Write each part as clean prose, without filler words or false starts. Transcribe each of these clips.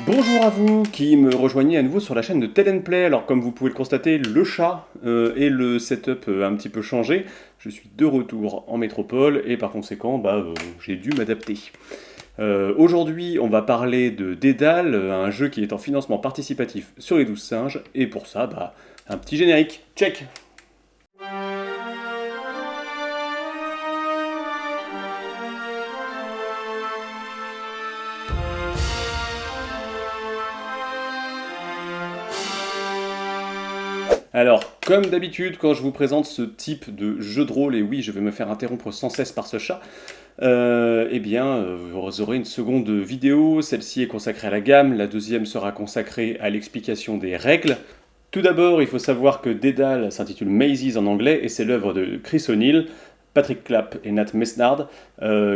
Bonjour à vous qui me rejoignez à nouveau sur la chaîne de Tell Play. Alors comme vous pouvez le constater, le chat et le setup a un petit peu changé. Je suis de retour en métropole et par conséquent j'ai dû m'adapter. Aujourd'hui on va parler de Dédale, un jeu qui est en financement participatif sur les 12 singes. Et pour ça, un petit générique. Check. Alors, comme d'habitude, quand je vous présente ce type de jeu de rôle, et oui, je vais me faire interrompre sans cesse par ce chat, vous aurez une seconde vidéo. Celle-ci est consacrée à la gamme, la deuxième sera consacrée à l'explication des règles. Tout d'abord, il faut savoir que Dédale s'intitule Mazes en anglais, et c'est l'œuvre de Chris O'Neill, Patrick Clapp et Nat Mesnard,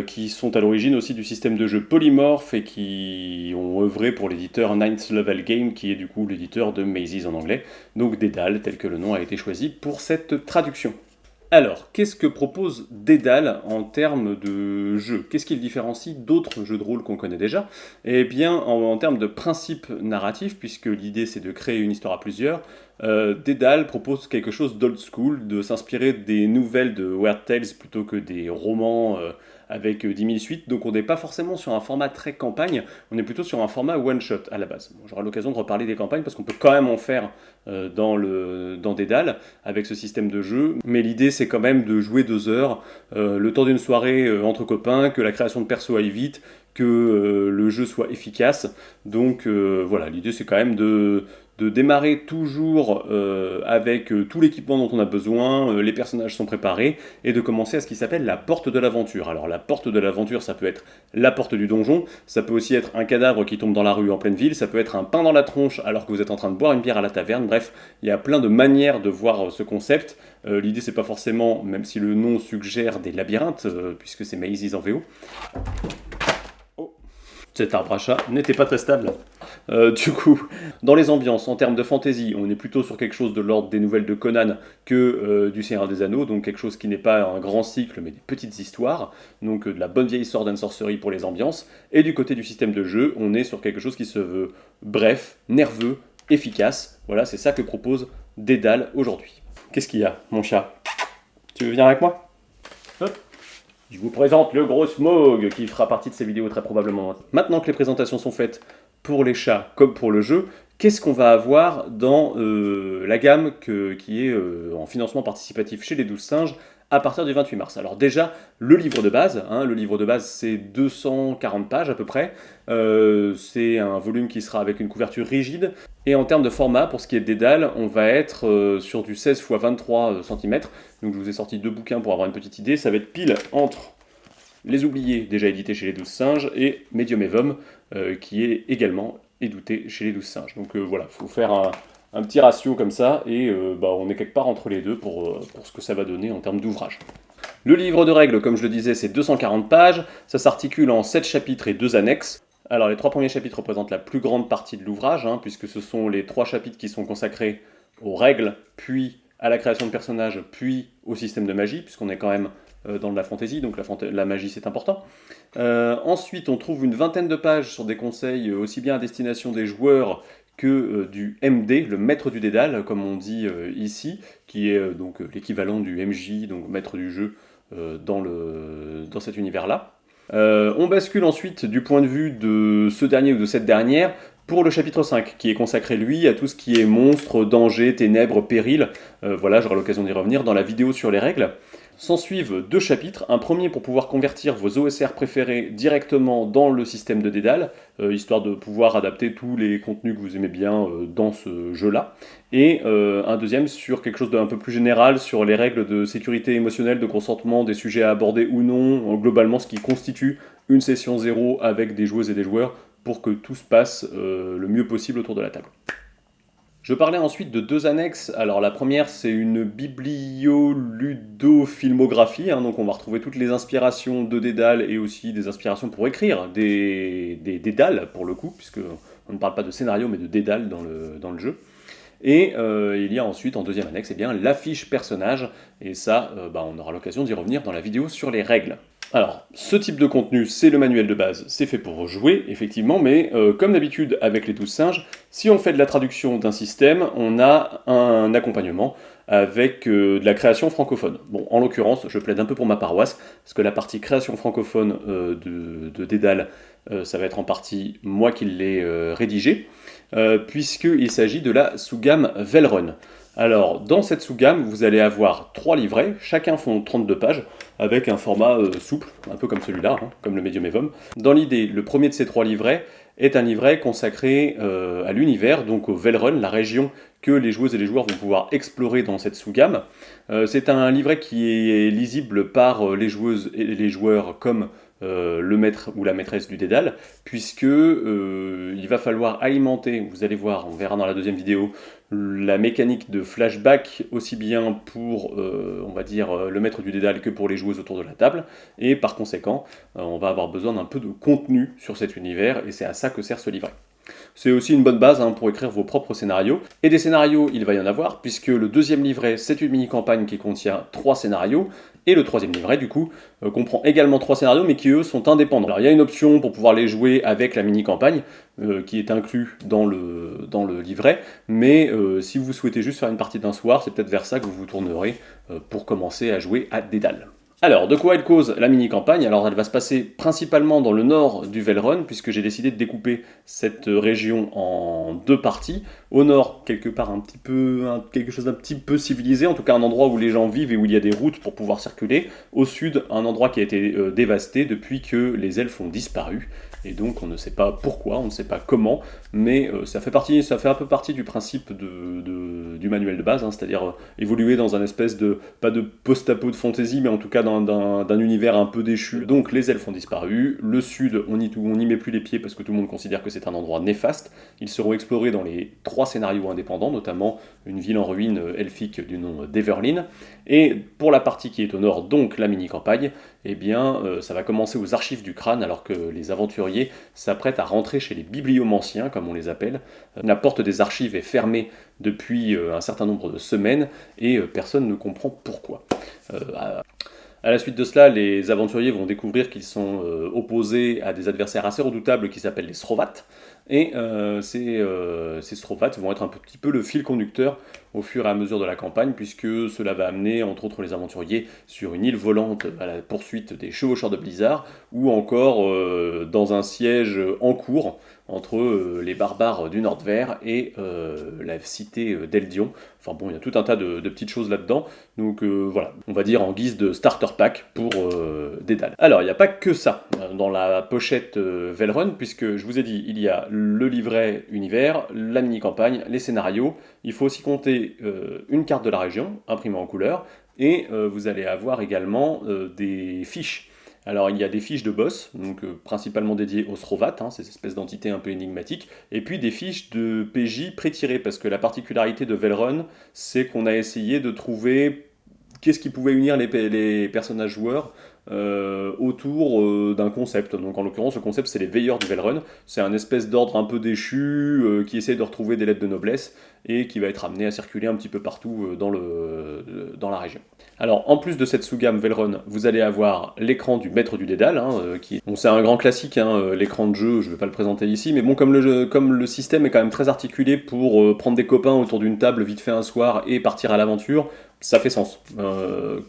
qui sont à l'origine aussi du système de jeu Polymorph et qui ont œuvré pour l'éditeur Ninth Level Game, qui est du coup l'éditeur de Mazes en anglais, donc Dédale, tel que le nom a été choisi pour cette traduction. Alors, qu'est-ce que propose Dédale en termes de jeu? Qu'est-ce qui le différencie d'autres jeux de rôle qu'on connaît déjà? Eh bien, en termes de principe narratif, puisque l'idée c'est de créer une histoire à plusieurs, Dédale propose quelque chose d'old school, de s'inspirer des nouvelles de Weird Tales plutôt que des romans avec 10 000 suites. Donc on n'est pas forcément sur un format très campagne, on est plutôt sur un format one-shot à la base. Bon, j'aurai l'occasion de reparler des campagnes parce qu'on peut quand même en faire dans Dédale avec ce système de jeu, mais l'idée c'est quand même de jouer 2 heures, le temps d'une soirée entre copains, que la création de perso aille vite, que le jeu soit efficace. Donc voilà, l'idée c'est quand même de démarrer toujours avec tout l'équipement dont on a besoin, les personnages sont préparés, et de commencer à ce qui s'appelle la porte de l'aventure. Alors la porte de l'aventure, ça peut être la porte du donjon, ça peut aussi être un cadavre qui tombe dans la rue en pleine ville, ça peut être un pain dans la tronche alors que vous êtes en train de boire une bière à la taverne. Bref, il y a plein de manières de voir ce concept. L'idée c'est pas forcément, même si le nom suggère des labyrinthes, puisque c'est Mazes en VO. Oh, cet arbre à chat n'était pas très stable. Du coup, dans les ambiances, en termes de fantasy, on est plutôt sur quelque chose de l'ordre des nouvelles de Conan que du Seigneur des Anneaux, donc quelque chose qui n'est pas un grand cycle, mais des petites histoires, donc de la bonne vieille Sword and Sorcery pour les ambiances. Et du côté du système de jeu, on est sur quelque chose qui se veut bref, nerveux, efficace. Voilà, c'est ça que propose Dédale aujourd'hui. Qu'est-ce qu'il y a, mon chat? Tu veux venir avec moi? Hop. Je vous présente le gros Smog qui fera partie de ces vidéos très probablement. Maintenant que les présentations sont faites pour les chats comme pour le jeu, qu'est-ce qu'on va avoir dans la gamme qui est en financement participatif chez les 12 singes à partir du 28 mars? Alors déjà, le livre de base, le livre de base c'est 240 pages à peu près, c'est un volume qui sera avec une couverture rigide, et en termes de format, pour ce qui est de Dédale, on va être sur du 16 x 23 cm, donc je vous ai sorti 2 bouquins pour avoir une petite idée, ça va être pile entre Les Oubliés, déjà édité chez les 12 singes, et Medium Evum, qui est également édité chez les 12 singes. Donc voilà, il faut faire un petit ratio comme ça, et on est quelque part entre les deux pour ce que ça va donner en termes d'ouvrage. Le livre de règles, comme je le disais, c'est 240 pages, ça s'articule en 7 chapitres et 2 annexes. Alors les 3 premiers chapitres représentent la plus grande partie de l'ouvrage, puisque ce sont les 3 chapitres qui sont consacrés aux règles, puis à la création de personnages, puis au système de magie, puisqu'on est quand même dans de la fantasy, donc la magie c'est important. Ensuite, on trouve une vingtaine de pages sur des conseils aussi bien à destination des joueurs que du MD, le maître du dédale, comme on dit ici, qui est donc l'équivalent du MJ, donc maître du jeu dans cet univers-là. On bascule ensuite du point de vue de ce dernier ou de cette dernière pour le chapitre 5, qui est consacré, lui, à tout ce qui est monstres, dangers, ténèbres, périls. Voilà, j'aurai l'occasion d'y revenir dans la vidéo sur les règles. S'en suivent 2 chapitres, un premier pour pouvoir convertir vos OSR préférés directement dans le système de Dédale, histoire de pouvoir adapter tous les contenus que vous aimez bien dans ce jeu-là, et un deuxième sur quelque chose d'un peu plus général, sur les règles de sécurité émotionnelle, de consentement, des sujets à aborder ou non, globalement ce qui constitue une session 0 avec des joueuses et des joueurs, pour que tout se passe le mieux possible autour de la table. Je parlais ensuite de 2 annexes. Alors la première, c'est une biblioludofilmographie, donc on va retrouver toutes les inspirations de Dédale et aussi des inspirations pour écrire des Dédales pour le coup, puisque on ne parle pas de scénario mais de Dédale dans le jeu. Et il y a ensuite en deuxième annexe l'affiche personnage, et ça on aura l'occasion d'y revenir dans la vidéo sur les règles. Alors, ce type de contenu, c'est le manuel de base, c'est fait pour jouer, effectivement, mais comme d'habitude avec les 12 singes, si on fait de la traduction d'un système, on a un accompagnement avec de la création francophone. Bon, en l'occurrence, je plaide un peu pour ma paroisse, parce que la partie création francophone de Dédale, ça va être en partie moi qui l'ai rédigé, puisqu'il s'agit de la sous-gamme Velrun. Alors, dans cette sous-gamme, vous allez avoir 3 livrets, chacun font 32 pages, avec un format souple, un peu comme celui-là, hein, comme le Medium Evum. Dans l'idée, le premier de ces 3 livrets est un livret consacré à l'univers, donc au Velrun, la région que les joueuses et les joueurs vont pouvoir explorer dans cette sous-gamme. C'est un livret qui est lisible par les joueuses et les joueurs comme le maître ou la maîtresse du Dédale, puisque il va falloir alimenter, vous allez voir, on verra dans la deuxième vidéo, la mécanique de flashback aussi bien pour, on va dire, le maître du Dédale que pour les joueuses autour de la table, et par conséquent, on va avoir besoin d'un peu de contenu sur cet univers, et c'est à ça que sert ce livret. C'est aussi une bonne base hein, pour écrire vos propres scénarios. Et des scénarios, il va y en avoir, puisque le deuxième livret, c'est une mini-campagne qui contient 3 scénarios, et le troisième livret, du coup, comprend également 3 scénarios, mais qui, eux, sont indépendants. Alors, il y a une option pour pouvoir les jouer avec la mini-campagne, qui est inclus dans le livret, mais si vous souhaitez juste faire une partie d'un soir, c'est peut-être vers ça que vous vous tournerez pour commencer à jouer à Dédale. Alors, de quoi elle cause la mini-campagne? Alors, elle va se passer principalement dans le nord du Velrun, puisque j'ai décidé de découper cette région en 2 parties. Au nord, quelque part quelque chose d'un petit peu civilisé, en tout cas un endroit où les gens vivent et où il y a des routes pour pouvoir circuler. Au sud, un endroit qui a été dévasté depuis que les elfes ont disparu. Et donc, on ne sait pas pourquoi, on ne sait pas comment, mais ça fait un peu partie du principe du manuel de base, hein, c'est-à-dire évoluer dans un espèce de, pas de post-apo de fantasy, mais en tout cas d'un univers un peu déchu. Donc les elfes ont disparu, le sud, on n'y met plus les pieds parce que tout le monde considère que c'est un endroit néfaste. Ils seront explorés dans les 3 scénarios indépendants, notamment une ville en ruine elfique du nom d'Everlyn. Et pour la partie qui est au nord, donc la mini-campagne, eh bien, ça va commencer aux archives du crâne, alors que les aventuriers s'apprêtent à rentrer chez les bibliomanciens, comme on les appelle. La porte des archives est fermée depuis un certain nombre de semaines, et personne ne comprend pourquoi. À la suite de cela, les aventuriers vont découvrir qu'ils sont opposés à des adversaires assez redoutables qui s'appellent les Srovat, et ces Srovat vont être un petit peu le fil conducteur au fur et à mesure de la campagne, puisque cela va amener, entre autres, les aventuriers sur une île volante à la poursuite des chevaucheurs de Blizzard, ou encore dans un siège en cours entre les barbares du Nordvert et la cité d'Eldion. Enfin bon, il y a tout un tas de petites choses là-dedans, donc voilà, on va dire en guise de starter pack pour Dédale. Alors, il n'y a pas que ça dans la pochette Velrun, puisque je vous ai dit, il y a le livret univers, la mini-campagne, les scénarios. Il faut aussi compter une carte de la région, imprimée en couleur, et vous allez avoir également des fiches. Alors il y a des fiches de boss, donc principalement dédiées aux Srovat, hein, ces espèces d'entités un peu énigmatiques, et puis des fiches de PJ pré-tirées, parce que la particularité de Velrun, c'est qu'on a essayé de trouver qu'est-ce qui pouvait unir les personnages joueurs autour d'un concept. Donc en l'occurrence, le concept c'est les veilleurs du Velrun. C'est un espèce d'ordre un peu déchu qui essaie de retrouver des lettres de noblesse et qui va être amené à circuler un petit peu partout dans la région. Alors en plus de cette sous-gamme Velrun, vous allez avoir l'écran du maître du Dédale, hein, bon, c'est un grand classique, hein, l'écran de jeu, je ne vais pas le présenter ici, mais bon, comme le système est quand même très articulé pour prendre des copains autour d'une table vite fait un soir et partir à l'aventure, ça fait sens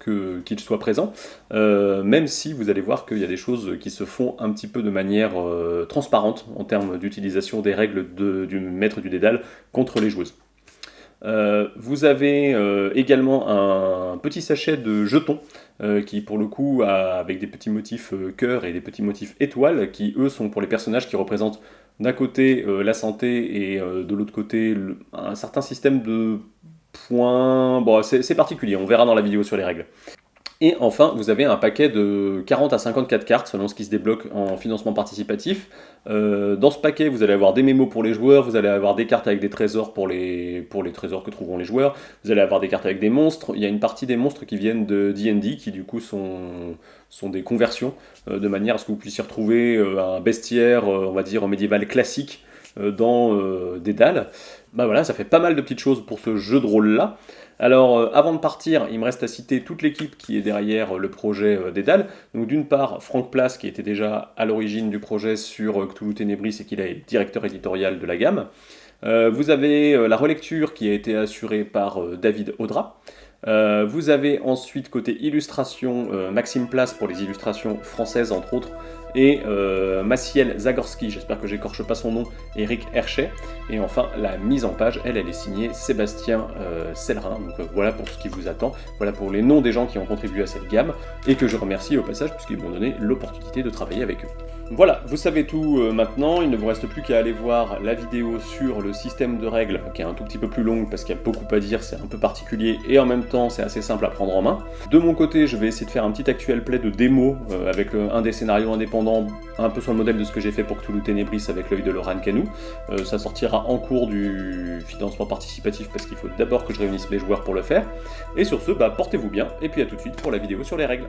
qu'il soit présent, même si vous allez voir qu'il y a des choses qui se font un petit peu de manière transparente en termes d'utilisation des règles du maître du Dédale contre les joueuses. Vous avez également un petit sachet de jetons qui pour le coup avec des petits motifs cœur et des petits motifs étoiles qui eux sont pour les personnages qui représentent d'un côté la santé et de l'autre côté un certain système de points. Bon, c'est particulier, on verra dans la vidéo sur les règles. Et enfin, vous avez un paquet de 40 à 54 cartes, selon ce qui se débloque en financement participatif. Dans ce paquet, vous allez avoir des mémos pour les joueurs, vous allez avoir des cartes avec des trésors pour les trésors que trouveront les joueurs, vous allez avoir des cartes avec des monstres. Il y a une partie des monstres qui viennent de D&D, qui du coup sont des conversions, de manière à ce que vous puissiez retrouver un bestiaire, on va dire, médiéval classique dans Dédale. Bah voilà, ça fait pas mal de petites choses pour ce jeu de rôle-là. Alors, avant de partir, il me reste à citer toute l'équipe qui est derrière le projet Dédale. Donc d'une part, Franck Place, qui était déjà à l'origine du projet sur Cthulhu Ténébris et qui est directeur éditorial de la gamme. Vous avez la relecture qui a été assurée par David Audra. Vous avez ensuite côté illustration Maxime Place pour les illustrations françaises entre autres, et Maciel Zagorski, j'espère que j'écorche pas son nom, Eric Herchet. Et enfin la mise en page, elle est signée Sébastien Sellerin. Donc voilà pour ce qui vous attend, voilà pour les noms des gens qui ont contribué à cette gamme, et que je remercie au passage puisqu'ils m'ont donné l'opportunité de travailler avec eux. Voilà, vous savez tout maintenant, il ne vous reste plus qu'à aller voir la vidéo sur le système de règles, qui est un tout petit peu plus longue parce qu'il y a beaucoup à dire, c'est un peu particulier, et en même temps c'est assez simple à prendre en main. De mon côté, je vais essayer de faire un petit actual play de démo avec un des scénarios indépendants, un peu sur le modèle de ce que j'ai fait pour Cthulhu Ténébris avec l'œil de Laurent Canou. Ça sortira en cours du financement participatif parce qu'il faut d'abord que je réunisse les joueurs pour le faire. Et sur ce, portez-vous bien, et puis à tout de suite pour la vidéo sur les règles.